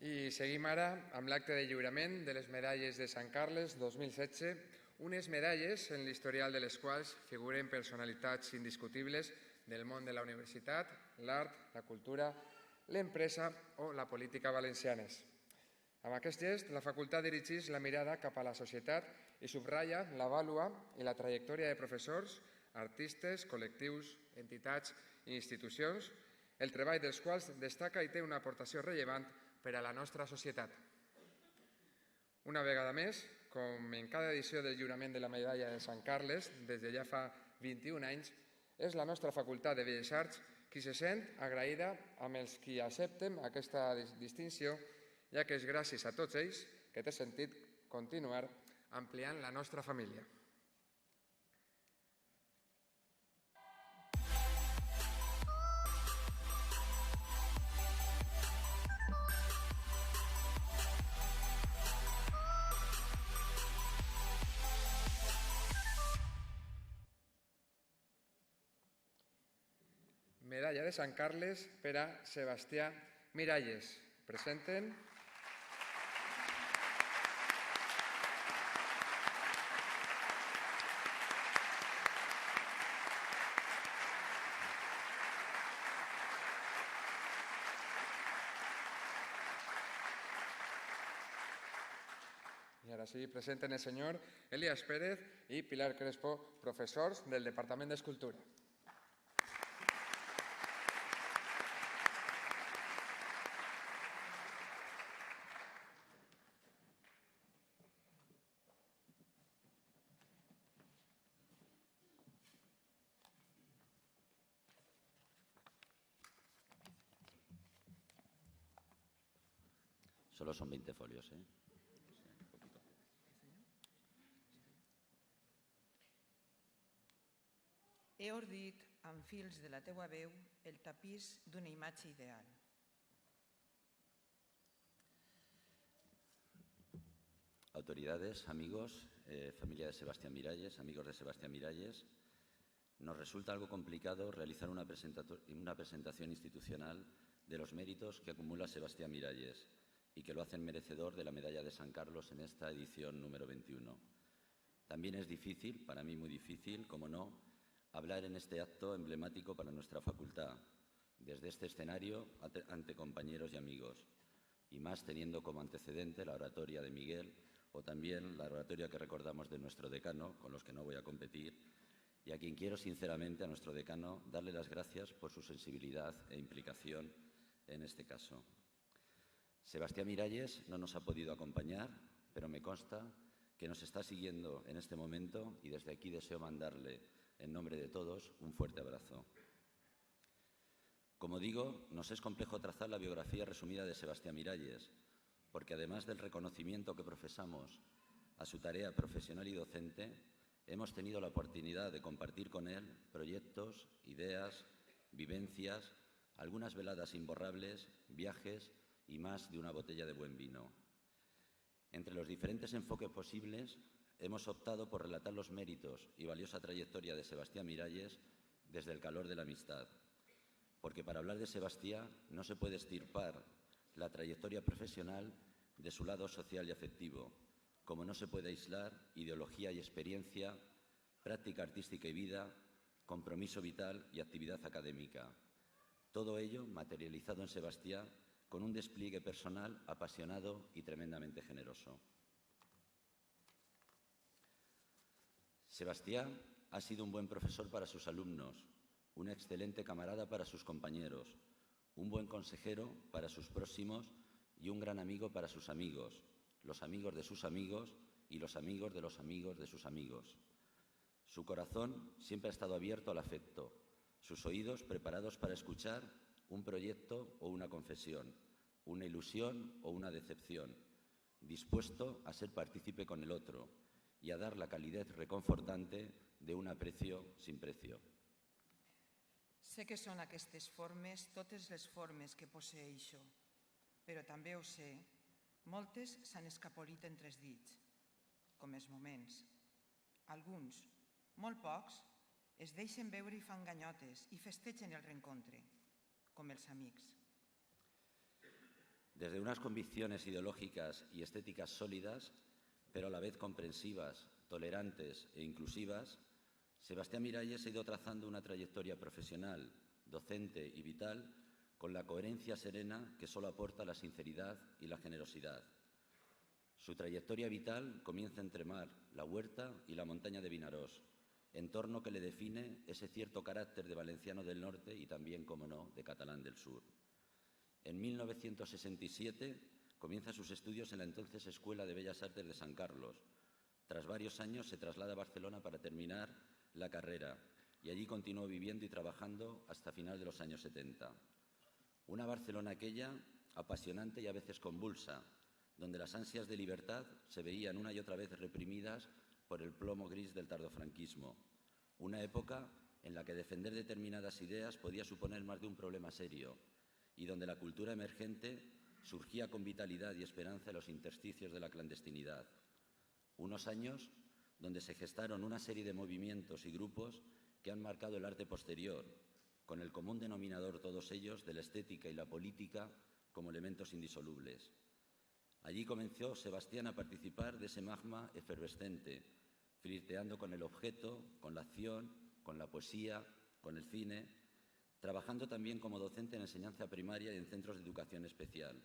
I seguim ara amb l'acte de lliurament de les medalles de Sant Carles 2016, unes medalles en l'historial de les quals figuren personalitats indiscutibles del món de la universitat, l'art, la cultura, l'empresa o la política valencianes. Amb aquest gest, la facultat dirigeix la mirada cap a la societat i subratlla la vàlua i la trajectòria de professors, artistes, col·lectius, entitats i institucions, el treball dels quals destaca i té una aportació rellevant per a la nostra societat. Una vegada més, com en cada edició del lliurament de la medalla de Sant Carles, des de ja fa 21 anys, és la nostra Facultat de Belles Arts qui se sent agraïda amb els qui accepten aquesta distinció, ja que és gràcies a tots ells que té sentit continuar ampliant la nostra família. Medalla de Sant Carles per a Sebastià Miralles. Presenten. I ara sí, presenten el senyor Elías Pérez i Pilar Crespo, professors del Departament d'Escultura. Solo son 20 folios, ¿eh? He ordit amb fils de la teua veu el tapís d'una imatge ideal. Autoridades, amigos, familia de Sebastián Miralles, amigos de Sebastián Miralles, nos resulta algo complicado realizar una presentación institucional de los méritos que acumula Sebastián Miralles y que lo hacen merecedor de la Medalla de San Carlos en esta edición número 21. También es difícil, para mí muy difícil, como no, hablar en este acto emblemático para nuestra facultad, desde este escenario ante compañeros y amigos, y más teniendo como antecedente la oratoria de Miguel o también la oratoria que recordamos de nuestro decano, con los que no voy a competir, y a quien quiero sinceramente, a nuestro decano, darle las gracias por su sensibilidad e implicación en este caso. Sebastián Miralles no nos ha podido acompañar, pero me consta que nos está siguiendo en este momento y desde aquí deseo mandarle, en nombre de todos, un fuerte abrazo. Como digo, nos es complejo trazar la biografía resumida de Sebastián Miralles, porque además del reconocimiento que profesamos a su tarea profesional y docente, hemos tenido la oportunidad de compartir con él proyectos, ideas, vivencias, algunas veladas imborrables, viajes y más de una botella de buen vino. Entre los diferentes enfoques posibles, hemos optado por relatar los méritos y valiosa trayectoria de Sebastián Miralles desde el calor de la amistad, porque para hablar de Sebastián no se puede extirpar la trayectoria profesional de su lado social y afectivo, como no se puede aislar ideología y experiencia, práctica artística y vida, compromiso vital y actividad académica. Todo ello materializado en Sebastián con un despliegue personal apasionado y tremendamente generoso. Sebastián ha sido un buen profesor para sus alumnos, un excelente camarada para sus compañeros, un buen consejero para sus próximos y un gran amigo para sus amigos, los amigos de sus amigos y los amigos de los amigos de sus amigos. Su corazón siempre ha estado abierto al afecto, sus oídos preparados para escuchar un proyecto o una confesión, una ilusión o una decepción, dispuesto a ser partícipe con el otro y a dar la calidez reconfortante de un aprecio sin precio. Sé que són aquestes formes totes les formes que posseeixo, però també ho sé, moltes s'han escapolit entre els dits, com els moments. Alguns, molt pocs, es deixen veure i fan ganyotes i festegen el reencontre, com els amics. Desde unas convicciones ideológicas y estéticas sólidas, pero a la vez comprensivas, tolerantes e inclusivas, Sebastián Miralles ha ido trazando una trayectoria profesional, docente y vital con la coherencia serena que solo aporta la sinceridad y la generosidad. Su trayectoria vital comienza entre Mar, la Huerta y la montaña de Vinaròs, entorno que le define ese cierto carácter de valenciano del norte y también, como no, de catalán del sur. En 1967 comienza sus estudios en la entonces Escuela de Bellas Artes de San Carlos. Tras varios años se traslada a Barcelona para terminar la carrera y allí continuó viviendo y trabajando hasta final de los años 70. Una Barcelona aquella apasionante y a veces convulsa, donde las ansias de libertad se veían una y otra vez reprimidas por el plomo gris del tardofranquismo. Una época en la que defender determinadas ideas podía suponer más de un problema serio y donde la cultura emergente surgía con vitalidad y esperanza en los intersticios de la clandestinidad. Unos años donde se gestaron una serie de movimientos y grupos que han marcado el arte posterior, con el común denominador todos ellos de la estética y la política como elementos indisolubles. Allí comenzó Sebastián a participar de ese magma efervescente, flirteando con el objeto, con la acción, con la poesía, con el cine, trabajando también como docente en enseñanza primaria y en centros de educación especial.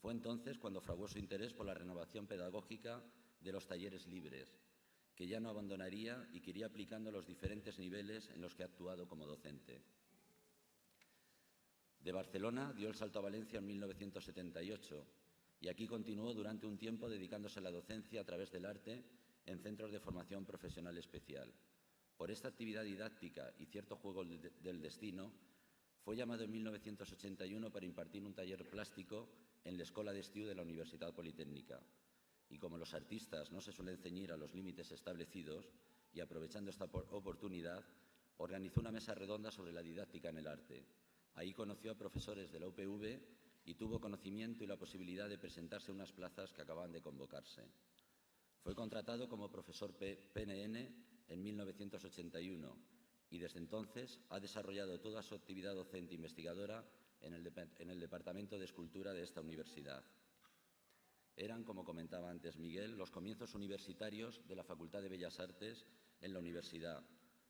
Fue entonces cuando fraguó su interés por la renovación pedagógica de los talleres libres, que ya no abandonaría y que iría aplicando a los diferentes niveles en los que ha actuado como docente. De Barcelona dio el salto a Valencia en 1978 y aquí continuó durante un tiempo dedicándose a la docencia a través del arte en centros de formación profesional especial. Por esta actividad didáctica y cierto juego del destino, fue llamado en 1981 para impartir un taller plástico en la Escola d'Estiu de la Universitat Politécnica. Y como los artistas no se suelen ceñir a los límites establecidos, y aprovechando esta oportunidad, organizó una mesa redonda sobre la didáctica en el arte. Ahí conoció a profesores de la UPV y tuvo conocimiento y la posibilidad de presentarse a unas plazas que acababan de convocarse. Fue contratado como profesor PNN en 1981 y desde entonces ha desarrollado toda su actividad docente e investigadora en el Departamento de Escultura de esta universidad. Eran, como comentaba antes Miguel, los comienzos universitarios de la Facultad de Bellas Artes en la universidad.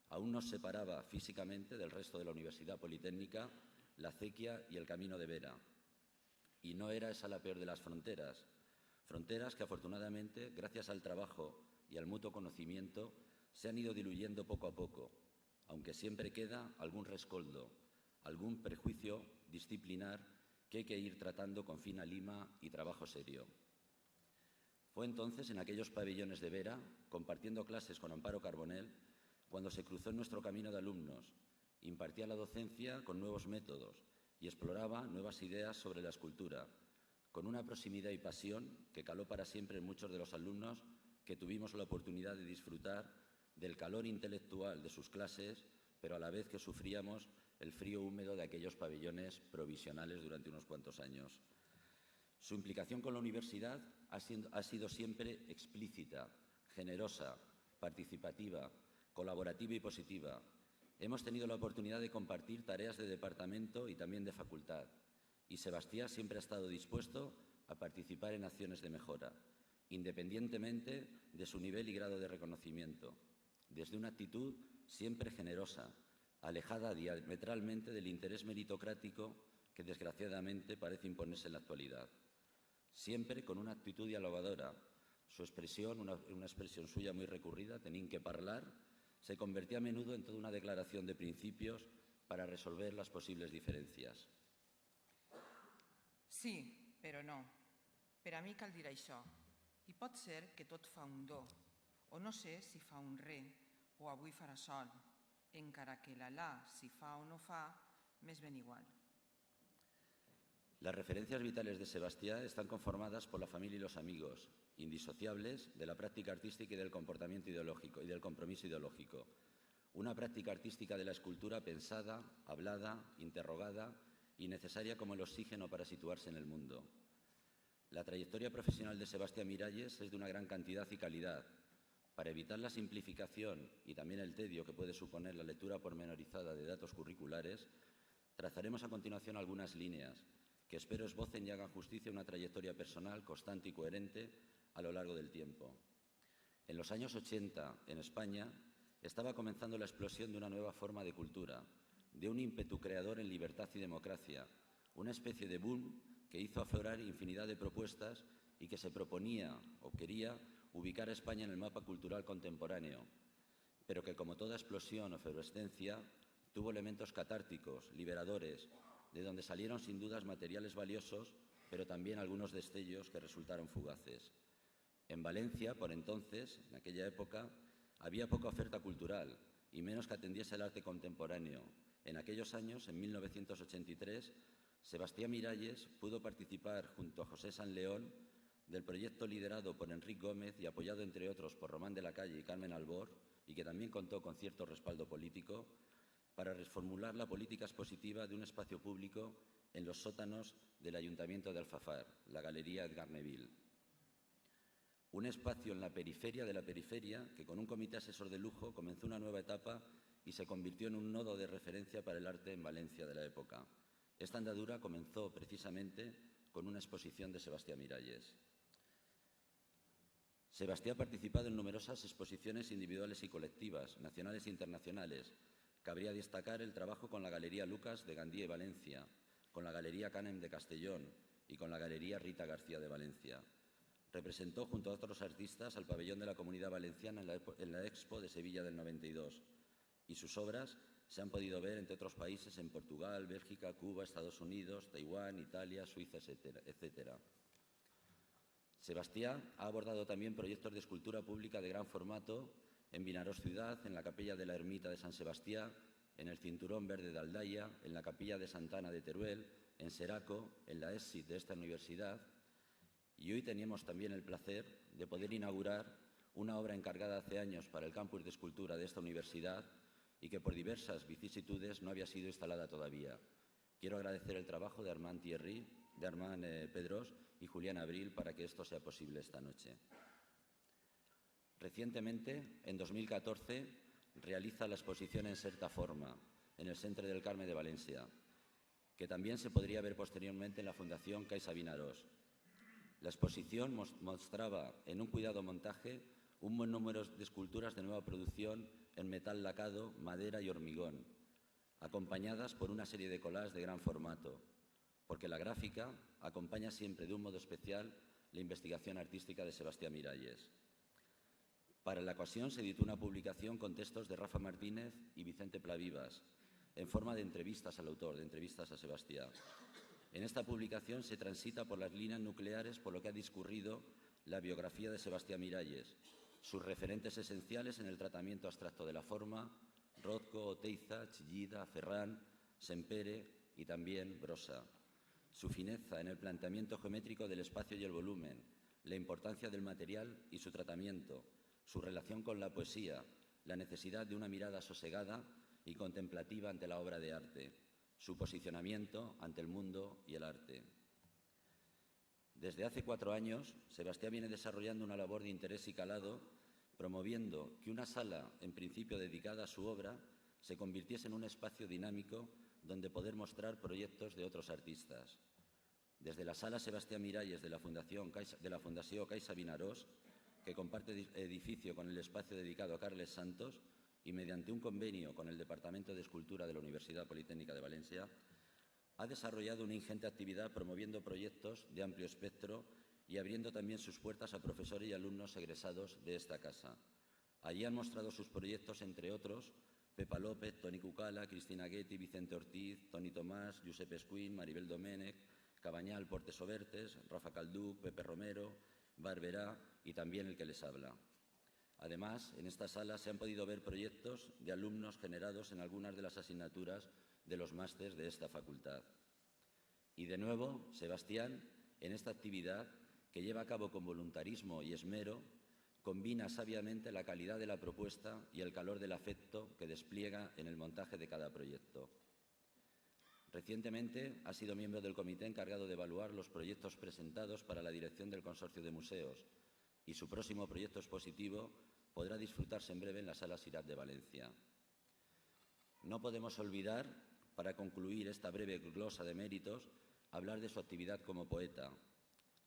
Aún nos separaba físicamente del resto de la Universidad Politécnica la acequia y el Camino de Vera. Y no era esa la peor de las fronteras. Fronteras que afortunadamente, gracias al trabajo y al mutuo conocimiento, se han ido diluyendo poco a poco, aunque siempre queda algún rescoldo, algún prejuicio disciplinar que hay que ir tratando con fina lima y trabajo serio. Fue entonces en aquellos pabellones de Vera, compartiendo clases con Amparo Carbonell, cuando se cruzó en nuestro camino de alumnos, impartía la docencia con nuevos métodos y exploraba nuevas ideas sobre la escultura, con una proximidad y pasión que caló para siempre en muchos de los alumnos que tuvimos la oportunidad de disfrutar del calor intelectual de sus clases, pero a la vez que sufríamos el frío húmedo de aquellos pabellones provisionales durante unos cuantos años. Su implicación con la universidad ha sido siempre explícita, generosa, participativa, colaborativa y positiva. Hemos tenido la oportunidad de compartir tareas de departamento y también de facultad, y Sebastián siempre ha estado dispuesto a participar en acciones de mejora, independientemente de su nivel y grado de reconocimiento, desde una actitud siempre generosa, alejada diametralmente del interés meritocrático que desgraciadamente parece imponerse en la actualidad. Siempre con una actitud dialogadora. Su expresión, una expresión suya muy recurrida, tenín que parlar, se convertía a menudo en toda una declaración de principios para resolver las posibles diferencias. Sí, però no. Per a mi cal dir això. I pot ser que tot fa un do, o no sé si fa un re, o avui farà sol, encara que l'Alà, si fa o no fa, m'és ben igual. Las referencias vitales de Sebastián están conformadas por la familia y los amigos, indisociables de la práctica artística y del comportamiento ideológico y del compromiso ideológico. Una práctica artística de la escultura pensada, hablada, interrogada y necesaria como el oxígeno para situarse en el mundo. La trayectoria profesional de Sebastián Miralles es de una gran cantidad y calidad. Para evitar la simplificación y también el tedio que puede suponer la lectura pormenorizada de datos curriculares, trazaremos a continuación algunas líneas que espero esbocen y hagan justicia a una trayectoria personal constante y coherente a lo largo del tiempo. En los años 80, en España, estaba comenzando la explosión de una nueva forma de cultura, de un ímpetu creador en libertad y democracia, una especie de boom que hizo aflorar infinidad de propuestas y que se proponía o quería ubicar a España en el mapa cultural contemporáneo, pero que, como toda explosión o efervescencia, tuvo elementos catárticos, liberadores, de donde salieron sin dudas materiales valiosos, pero también algunos destellos que resultaron fugaces. En Valencia, por entonces, en aquella época, había poca oferta cultural y menos que atendiese el arte contemporáneo. En aquellos años, en 1983, Sebastián Miralles pudo participar junto a José San León del proyecto liderado por Enric Gómez y apoyado, entre otros, por Román de la Calle y Carmen Albor, y que también contó con cierto respaldo político, para reformular la política expositiva de un espacio público en los sótanos del Ayuntamiento de Alfafar, la Galería Edgar Neville. Un espacio en la periferia de la periferia que, con un comité asesor de lujo, comenzó una nueva etapa y se convirtió en un nodo de referencia para el arte en Valencia de la época. Esta andadura comenzó precisamente con una exposición de Sebastián Miralles. Sebastián ha participado en numerosas exposiciones individuales y colectivas, nacionales e internacionales. Cabría destacar el trabajo con la Galería Lucas de Gandía y Valencia, con la Galería Canem de Castellón y con la Galería Rita García de Valencia. Representó junto a otros artistas al pabellón de la Comunidad Valenciana en la Expo de Sevilla del 92 y sus obras se han podido ver, entre otros países, en Portugal, Bélgica, Cuba, Estados Unidos, Taiwán, Italia, Suiza, etc. Sebastián ha abordado también proyectos de escultura pública de gran formato en Vinaròs Ciudad, en la Capella de la Ermita de San Sebastián, en el Cinturón Verde de Aldaya, en la Capilla de Santa Ana de Teruel, en Seraco, en la ESIT de esta universidad. Y hoy teníamos también el placer de poder inaugurar una obra encargada hace años para el campus de escultura de esta universidad y que por diversas vicisitudes no había sido instalada todavía. Quiero agradecer el trabajo de Armand Thierry, de Armand Pedros y Julián Abril para que esto sea posible esta noche. Recientemente, en 2014, realiza la exposición en certa forma, en el Centre del Carme de Valencia, que también se podría ver posteriormente en la Fundación Caixa Vinaròs. La exposición mostraba en un cuidado montaje un buen número de esculturas de nueva producción en metal lacado, madera y hormigón, acompañadas por una serie de collages de gran formato, porque la gráfica acompaña siempre de un modo especial la investigación artística de Sebastián Miralles. Para la ocasión se editó una publicación con textos de Rafa Martínez y Vicente Plavivas, en forma de entrevistas al autor, de entrevistas a Sebastián. En esta publicación se transita por las líneas nucleares por lo que ha discurrido la biografía de Sebastián Miralles, sus referentes esenciales en el tratamiento abstracto de la forma, Rothko, Oteiza, Chillida, Ferran, Sempere y también Brossa. Su fineza en el planteamiento geométrico del espacio y el volumen, la importancia del material y su tratamiento, su relación con la poesía, la necesidad de una mirada sosegada y contemplativa ante la obra de arte, su posicionamiento ante el mundo y el arte. Desde hace 4 años, Sebastián viene desarrollando una labor de interés y calado, promoviendo que una sala, en principio dedicada a su obra, se convirtiese en un espacio dinámico donde poder mostrar proyectos de otros artistas. Desde la Sala Sebastián Miralles de la Fundació Caixa Vinaròs, que comparte edificio con el espacio dedicado a Carles Santos, y mediante un convenio con el Departamento de Escultura de la Universidad Politécnica de Valencia, ha desarrollado una ingente actividad promoviendo proyectos de amplio espectro y abriendo también sus puertas a profesores y alumnos egresados de esta casa. Allí han mostrado sus proyectos, entre otros, Pepa López, Toni Cucala, Cristina Guetti, Vicente Ortiz, Toni Tomàs, Josep Escuín, Maribel Domènech, Cabanyal Portes Obertes, Rafa Calduc, Pepe Romero, Barberá y también el que les habla. Además, en esta sala se han podido ver proyectos de alumnos generados en algunas de las asignaturas de los másters de esta facultad. Y de nuevo, Sebastián, en esta actividad que lleva a cabo con voluntarismo y esmero, combina sabiamente la calidad de la propuesta y el calor del afecto que despliega en el montaje de cada proyecto. Recientemente ha sido miembro del comité encargado de evaluar los proyectos presentados para la dirección del Consorcio de Museos y su próximo proyecto expositivo podrá disfrutarse en breve en la Sala Sirat de Valencia. No podemos olvidar, para concluir esta breve glosa de méritos, hablar de su actividad como poeta.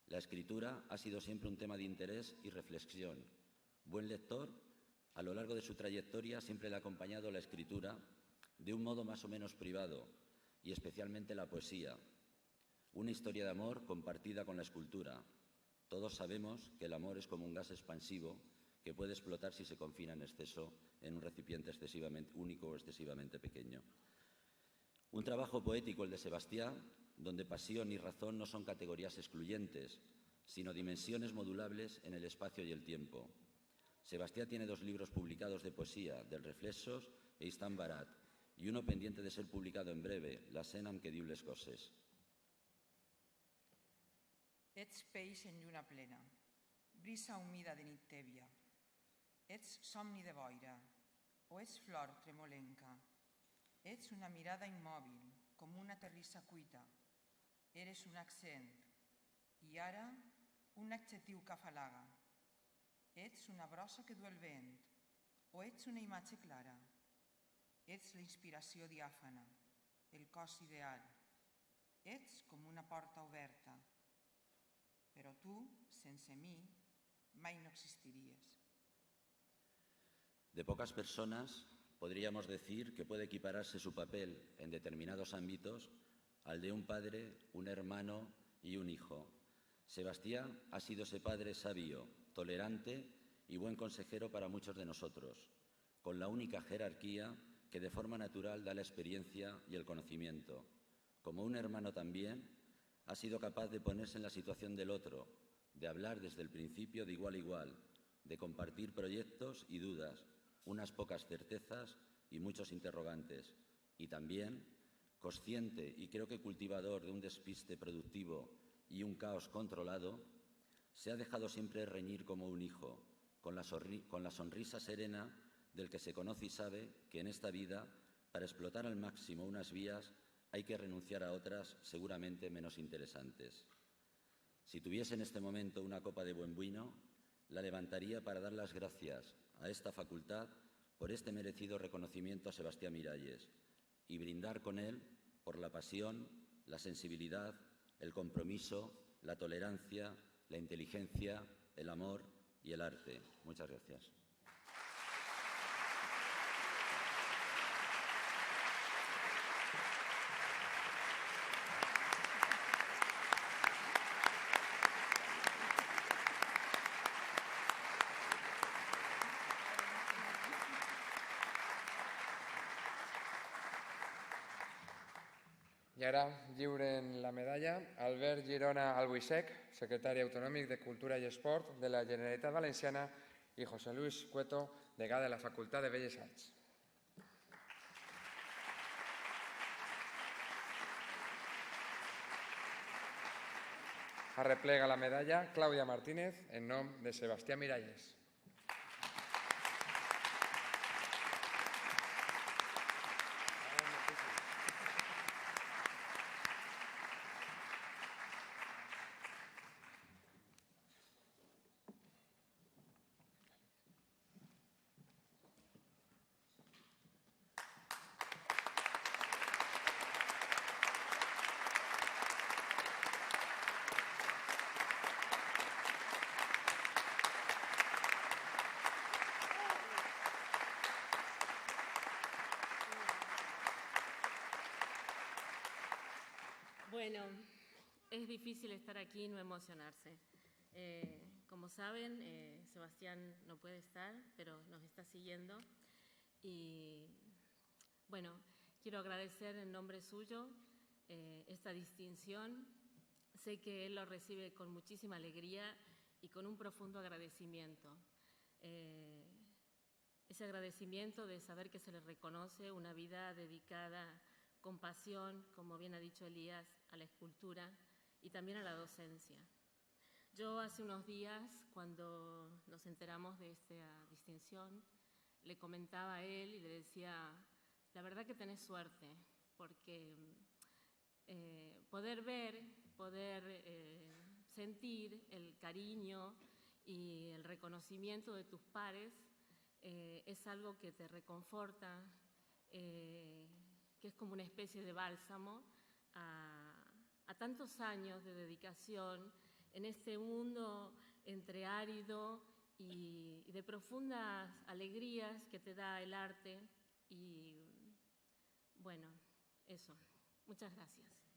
La escritura ha sido siempre un tema de interés y reflexión. Buen lector, a lo largo de su trayectoria siempre le ha acompañado la escritura de un modo más o menos privado, y especialmente la poesía. Una historia de amor compartida con la escultura. Todos sabemos que el amor es como un gas expansivo que puede explotar si se confina en exceso en un recipiente excesivamente único o excesivamente pequeño. Un trabajo poético, el de Sebastián, donde pasión y razón no son categorías excluyentes, sino dimensiones modulables en el espacio y el tiempo. Sebastián tiene 2 libros publicados de poesía, Del Reflexos e Istan Barat, y uno pendiente de ser publicado en breve, La cena amb què diu les coses. Ets peix en lluna plena, brisa humida de nit tèbia. Ets somni de boira, o ets flor tremolenca. Ets una mirada immòbil, com una terrissa cuita. Eres un accent, i ara un adjectiu que afalaga. Ets una brossa que du el vent, o ets una imatge clara. Ets la inspiració diàfana, el cos ideal. Ets com una porta oberta. Però tu, sense mi, mai no existiries. De pocas personas podríamos decir que puede equipararse su papel en determinados ámbitos al de un padre, un hermano y un hijo. Sebastián ha sido ese padre sabio, tolerante y buen consejero para muchos de nosotros, con la única jerarquía que de forma natural da la experiencia y el conocimiento. Como un hermano también, ha sido capaz de ponerse en la situación del otro, de hablar desde el principio de igual a igual, de compartir proyectos y dudas, unas pocas certezas y muchos interrogantes, y también, consciente y creo que cultivador de un despiste productivo y un caos controlado, se ha dejado siempre reñir como un hijo, con la sonrisa serena del que se conoce y sabe que en esta vida, para explotar al máximo unas vías, hay que renunciar a otras seguramente menos interesantes. Si tuviese en este momento una copa de buen vino, la levantaría para dar las gracias a esta facultad por este merecido reconocimiento a Sebastián Miralles y brindar con él por la pasión, la sensibilidad, el compromiso, la tolerancia, la inteligencia, el amor y el arte. Muchas gracias. I ara lliuren la medalla Albert Girona Albuixec, secretari autonòmic de Cultura i Esport de la Generalitat Valenciana, i José Luis Cueto, degà de la Facultat de Belles Arts. Arreplega la medalla Clàudia Martínez en nom de Sebastián Miralles. Bueno, es difícil estar aquí y no emocionarse. Como saben, Sebastián no puede estar, pero nos está siguiendo. Y bueno, quiero agradecer en nombre suyo esta distinción. Sé que él lo recibe con muchísima alegría y con un profundo agradecimiento. Ese agradecimiento de saber que se le reconoce una vida dedicada con pasión, como bien ha dicho Elías, a la escultura y también a la docencia. Yo hace unos días, cuando nos enteramos de esta distinción, le comentaba a él y le decía, la verdad que tenés suerte, porque poder ver, poder sentir el cariño y el reconocimiento de tus pares es algo que te reconforta, que es como una especie de bálsamo a tantos años de dedicación en este mundo entre árido y de profundas alegrías que te da el arte. Y bueno, eso. Muchas gracias.